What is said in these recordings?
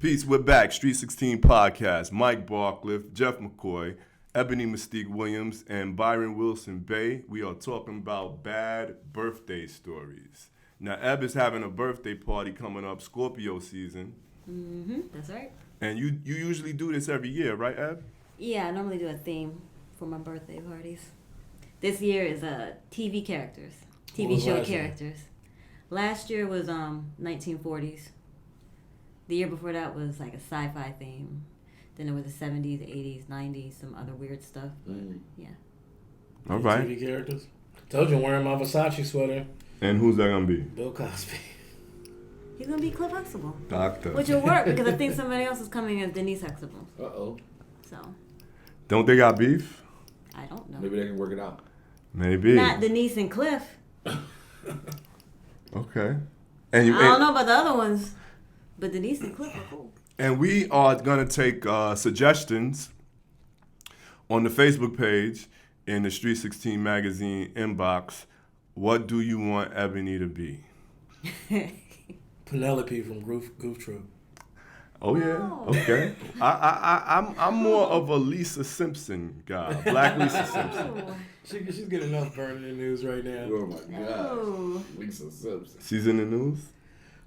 Peace, we're back. Street 16 Podcast. Mike Barcliff, Jeff McCoy, Ebony Mystique Williams, and Byron Wilson Bay. We are talking about bad birthday stories. Now, Eb is having a birthday party coming up, Scorpio season. That's right. And you usually do this every year, right, Eb? Yeah, I normally do a theme for my birthday parties. This year is TV characters, TV show characters. Last year was 1940s. The year before that was like a sci-fi theme. Then it was the 70s, 80s, 90s, some other weird stuff. But yeah. All right. TV characters. Told you I'm wearing my Versace sweater. And who's that gonna be? Bill Cosby. He's gonna be Cliff Huxtable. Doctor. Which will work because I think somebody else is coming as Denise Huxtable. Uh-oh. So. Don't they got beef? I don't know. Maybe they can work it out. Maybe. Not Denise and Cliff. Okay. I don't know about the other ones, but Denise and Cliff are cool. And we are going to take suggestions on the Facebook page in the Street 16 magazine inbox. What do you want Ebony to be? Penelope from Goof Troop. Oh yeah, okay. I'm more of a Lisa Simpson guy, Black Lisa Simpson. She's getting enough burning in the news right now. Oh my God, Lisa Simpson. She's in the news.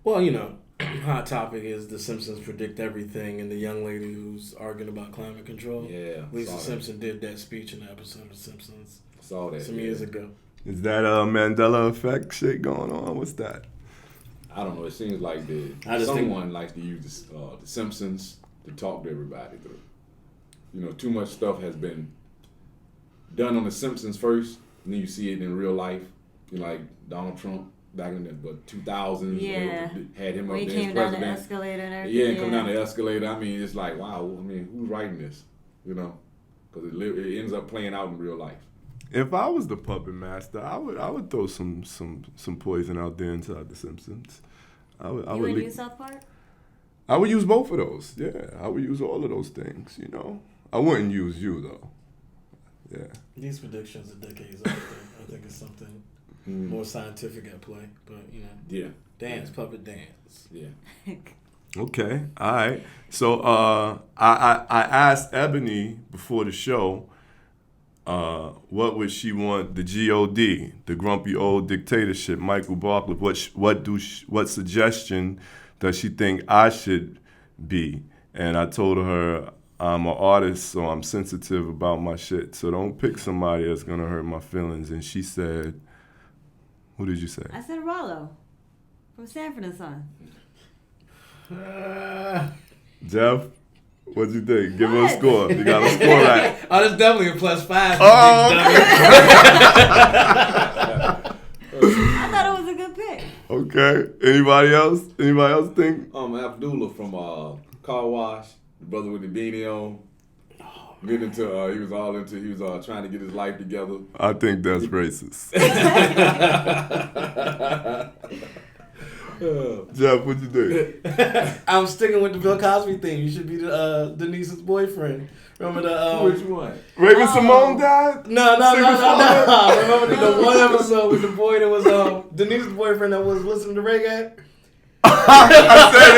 Well, you know, hot topic is the Simpsons predict everything, and the young lady who's arguing about climate control. Yeah, Lisa Simpson did that speech in the episode of Simpsons. Saw that some years ago. Is that a Mandela effect shit going on? What's that? I don't know. It seems like someone likes to use the Simpsons to talk to everybody through. You know, too much stuff has been done on the Simpsons first, and then you see it in real life. You know, like Donald Trump back in the 2000s. Yeah. Had him Where up he there came as down the president. escalator and everything. Yeah, and come down the escalator. I mean, it's like, wow. I mean, who's writing this? You know, because it ends up playing out in real life. If I was the puppet master, I would throw some poison out there inside the Simpsons. I would use South Park? I would use both of those. Yeah, I would use all of those things. You know, I wouldn't use you though. Yeah. These predictions are decades old. I think it's something more scientific at play. But you know, yeah, puppet dance. Yeah. Okay. All right. So I asked Ebony before the show. What would she want the GOD, the grumpy old dictatorship, Michael Barclay? What suggestion does she think I should be? And I told her I'm an artist, so I'm sensitive about my shit. So don't pick somebody that's gonna hurt my feelings. And she said, "Who did you say?" I said Rollo from Sanford and Son. Jeff. What'd you think? Give her a score. You got a score right. Oh, that's definitely a +5. Oh, I thought it was a good pick. Okay. Anybody else? Anybody else think? Abdullah from Car Wash, the brother with the beanie on. He was trying to get his life together. I think that's racist. Jeff, what'd you think? I'm sticking with the Bill Cosby thing. You should be Denise's boyfriend. Remember the which one? Raven Simone died? No. Remember the one episode with the boy that was Denise's boyfriend that was listening to reggae? I said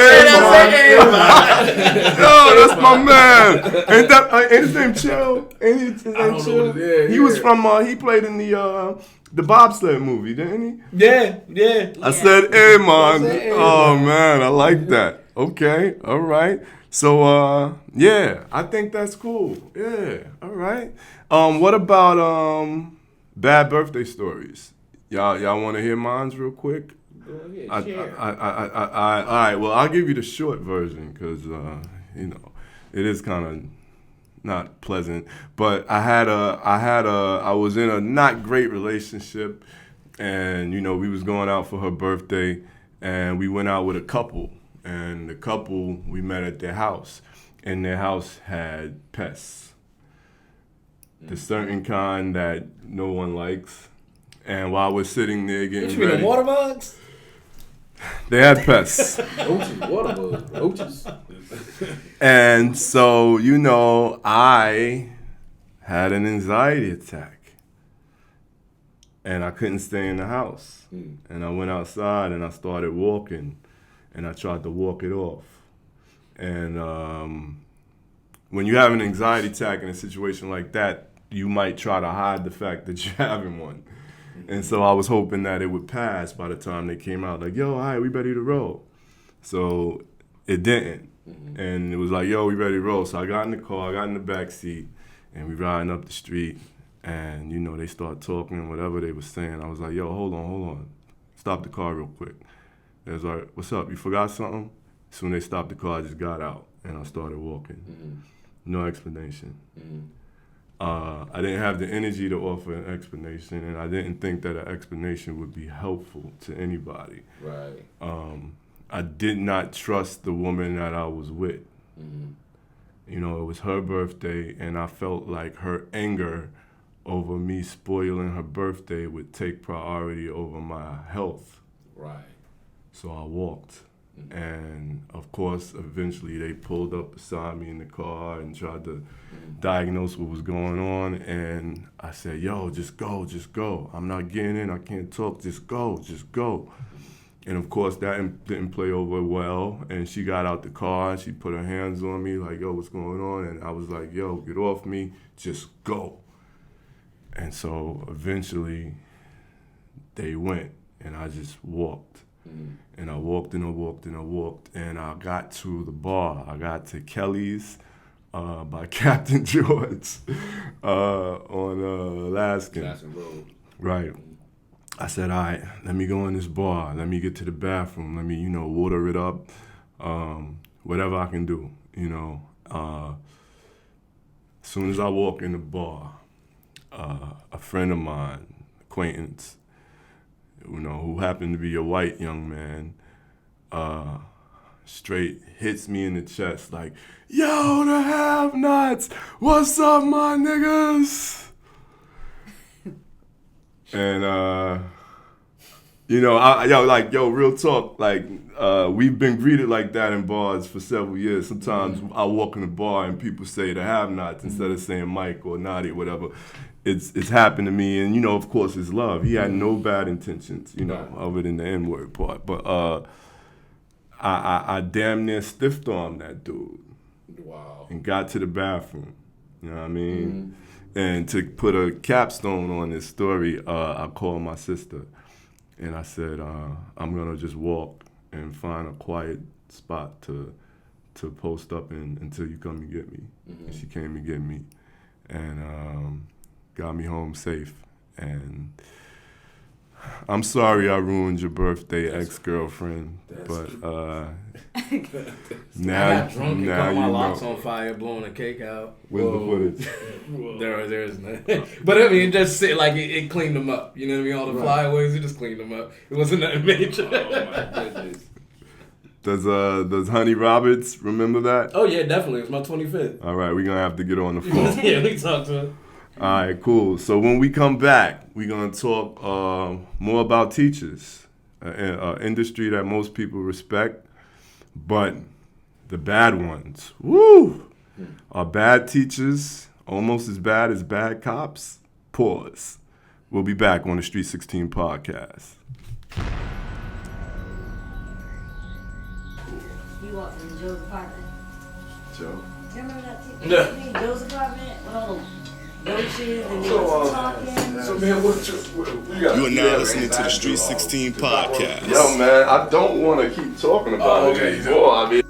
it. Yo, that's my man. Ain't his name Chill? Ain't his name Chill? He was from. He played in the bobsled movie, didn't he? Yeah. I said, hey, man. Oh, man, I like that. Okay, all right. So, yeah, I think that's cool. Yeah, all right. What about bad birthday stories? Y'all want to hear mine real quick? Go ahead, all right. Well, I'll give you the short version because it is kind of not pleasant. But I was in a not great relationship, and we was going out for her birthday, and we went out with a couple, and the couple we met at their house, and their house had pests, the certain kind that no one likes. And while we're sitting there getting ready, the water bugs. They had pests. Roaches. And so, I had an anxiety attack. And I couldn't stay in the house. And I went outside and I started walking. And I tried to walk it off. And when you have an anxiety attack in a situation like that, you might try to hide the fact that you're having one. And so I was hoping that it would pass by the time they came out. Like, yo, all right, we ready to roll. So it didn't. And it was like, yo, we ready to roll. So I got in the car, I got in the back seat, and we riding up the street. And, you know, they start talking and whatever they were saying. I was like, yo, hold on. Stop the car real quick. They was like, what's up? You forgot something? Soon they stopped the car, I just got out. And I started walking. No explanation. I didn't have the energy to offer an explanation, and I didn't think that an explanation would be helpful to anybody. Right. I did not trust the woman that I was with. You know, it was her birthday, and I felt like her anger over me spoiling her birthday would take priority over my health. Right. So I walked. And of course, eventually they pulled up beside me in the car and tried to diagnose what was going on. And I said, yo, just go. I'm not getting in, I can't talk, just go. And of course, that didn't play over well. And she got out the car and she put her hands on me like, yo, what's going on? And I was like, yo, get off me, just go. And so eventually they went and I just walked. And I walked and I got to the bar. I got to Kelly's by Captain George on Alaskan. Alaskan Road. Right. I said, all right, let me go in this bar. Let me get to the bathroom. Let me, water it up. Whatever I can do, As soon as I walk in the bar, a friend of mine, acquaintance, who happened to be a white young man, straight hits me in the chest like, yo, the have-nots, what's up, my niggas? And, real talk, we've been greeted like that in bars for several years. Sometimes I walk in the bar and people say the have-nots instead of saying Mike or Naughty or whatever. It's happened to me, and of course, it's love. He had no bad intentions, other than the N-word part. But I damn near stiff-armed that dude. Wow. And got to the bathroom. You know what I mean? And to put a capstone on this story, I called my sister, and I said, I'm gonna just walk and find a quiet spot to post up in until you come and get me. And she came and get me, and got me home safe. And I'm sorry I ruined your birthday, ex-girlfriend. But now I got drunk and caught my locks know. on fire, blowing a cake out. Where's the footage? There is none. But I mean, it cleaned them up. You know what I mean? All the flyaways, it just cleaned them up. It wasn't nothing major. Oh my goodness. Does Honey Roberts remember that? Oh yeah, definitely. It's my 25th. All right, we're gonna have to get on the phone. Yeah, we can talk to her. All right, cool. So when we come back, we're going to talk more about teachers, an industry that most people respect, but the bad ones, are bad teachers almost as bad as bad cops? Pause. We'll be back on the Street 16 podcast. You walked in Joe's apartment. Joe? Do you remember that teacher? Joe's apartment with all the roaches and they was talking. So man, You are now listening to the Street 16 podcast. Yo, man, I don't want to keep talking about it anymore. I mean.